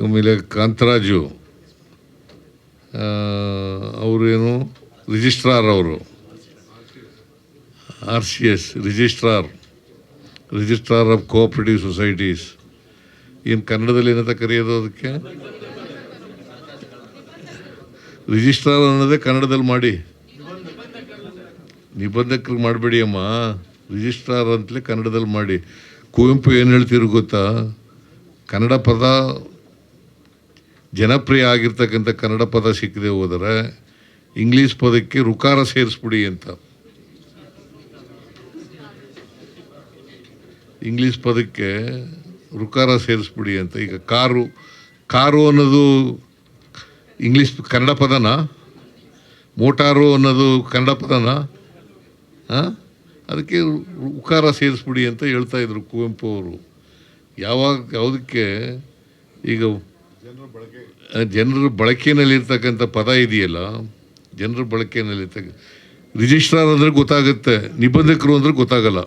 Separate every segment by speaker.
Speaker 1: ಆಮೇಲೆ ಕಾಂತರಾಜು ಅವರೇನು ರಿಜಿಸ್ಟ್ರಾರ್, ಅವರು RCS registrar of cooperative societies. ಏನು ಕನ್ನಡದಲ್ಲಿ ಏನಂತ ಕರೆಯೋದು ಅದಕ್ಕೆ? ರಿಜಿಸ್ಟ್ರಾರ್ ಅನ್ನೋದೇ ಕನ್ನಡದಲ್ಲಿ ಮಾಡಿ, ನಿಬಂಧಕರಿಗೆ ಮಾಡಬೇಡಿ ಅಮ್ಮ, ರಿಜಿಸ್ಟ್ರಾರ್ ಅಂತಲೇ ಕನ್ನಡದಲ್ಲಿ ಮಾಡಿ. ಕುವೆಂಪು ಏನು ಹೇಳ್ತಿರು ಗೊತ್ತಾ? ಕನ್ನಡ ಪದ ಜನಪ್ರಿಯ ಆಗಿರ್ತಕ್ಕಂಥ ಕನ್ನಡ ಪದ ಸಿಕ್ಕದೆ ಹೋದರೆ ಇಂಗ್ಲೀಷ್ ಪದಕ್ಕೆ ರುಕಾರ ಸೇರಿಸ್ಬಿಡಿ ಅಂತ. ಇಂಗ್ಲೀಷ್ ಪದಕ್ಕೆ ರುಕಾರ ಸೇರಿಸ್ಬಿಡಿ ಅಂತ. ಈಗ ಕಾರು ಅನ್ನೋದು ಇಂಗ್ಲೀಷ್ ಕನ್ನಡ ಪದನಾ? ಮೋಟಾರು ಅನ್ನೋದು ಕನ್ನಡ ಪದನಾ? ಅದಕ್ಕೆ ಉಕಾರ ಸೇರಿಸ್ಬಿಡಿ ಅಂತ ಹೇಳ್ತಾ ಇದ್ರು ಕುವೆಂಪು ಅವರು. ಯಾವುದಕ್ಕೆ? ಈಗ ಜನರ ಬಳಕೆಯಲ್ಲಿರ್ತಕ್ಕಂಥ ಪದ ಇದೆಯಲ್ಲ, ಜನರ ಬಳಕೆಯಲ್ಲಿರ್ತಕ್ಕ ರಿಜಿಸ್ಟ್ರಾರ್ ಅಂದರೆ ಗೊತ್ತಾಗುತ್ತೆ, ನಿಬಂಧಕರು ಅಂದರೆ ಗೊತ್ತಾಗಲ್ಲ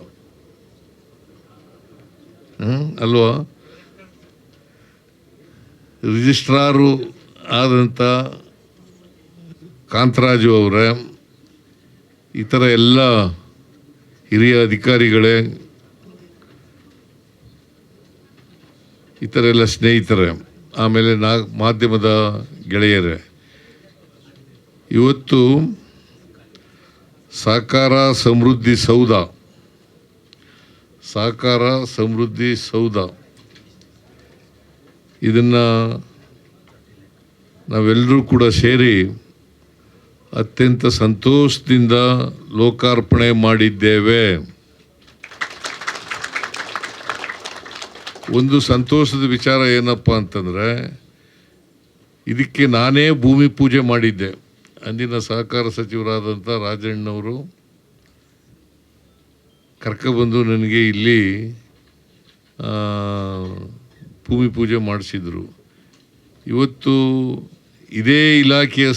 Speaker 1: ಅಲ್ವಾ? ರಿಜಿಸ್ಟ್ರಾರು ಆದಂಥ ಕಾಂತರಾಜು ಅವರೇ, ಈ ಥರ ಎಲ್ಲ ಹಿರಿಯ ಅಧಿಕಾರಿಗಳೇ, ಈ ಥರ ಎಲ್ಲ ಸ್ನೇಹಿತರೆ, ಆಮೇಲೆ ಮಾಧ್ಯಮದ ಗೆಳೆಯರೇ, ಇವತ್ತು ಸಹಕಾರ ಸಮೃದ್ಧಿ ಸೌಧ ಇದನ್ನು ನಾವೆಲ್ಲರೂ ಕೂಡ ಸೇರಿ ಅತ್ಯಂತ ಸಂತೋಷದಿಂದ ಲೋಕಾರ್ಪಣೆ ಮಾಡಿದ್ದೇವೆ. ಒಂದು ಸಂತೋಷದ ವಿಚಾರ ಏನಪ್ಪ ಅಂತಂದರೆ, ಇದಕ್ಕೆ ನಾನೇ ಭೂಮಿ ಪೂಜೆ ಮಾಡಿದ್ದೆ. ಅಂದಿನ ಸಹಕಾರ ಸಚಿವರಾದಂಥ ರಾಜಣ್ಣವರು ಕರ್ಕೊಬಂದು ನನಗೆ ಇಲ್ಲಿ ಭೂಮಿ ಪೂಜೆ ಮಾಡಿಸಿದರು. ಇವತ್ತು ಇದೇ ಇಲಾಖೆಯ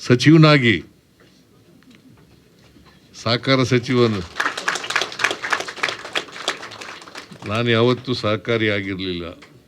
Speaker 1: ಸಚಿವನಾಗಿ, ಸಹಕಾರ ಸಚಿವನು ನಾನು ಯಾವತ್ತೂ ಸಹಕಾರಿ ಆಗಿರಲಿಲ್ಲ.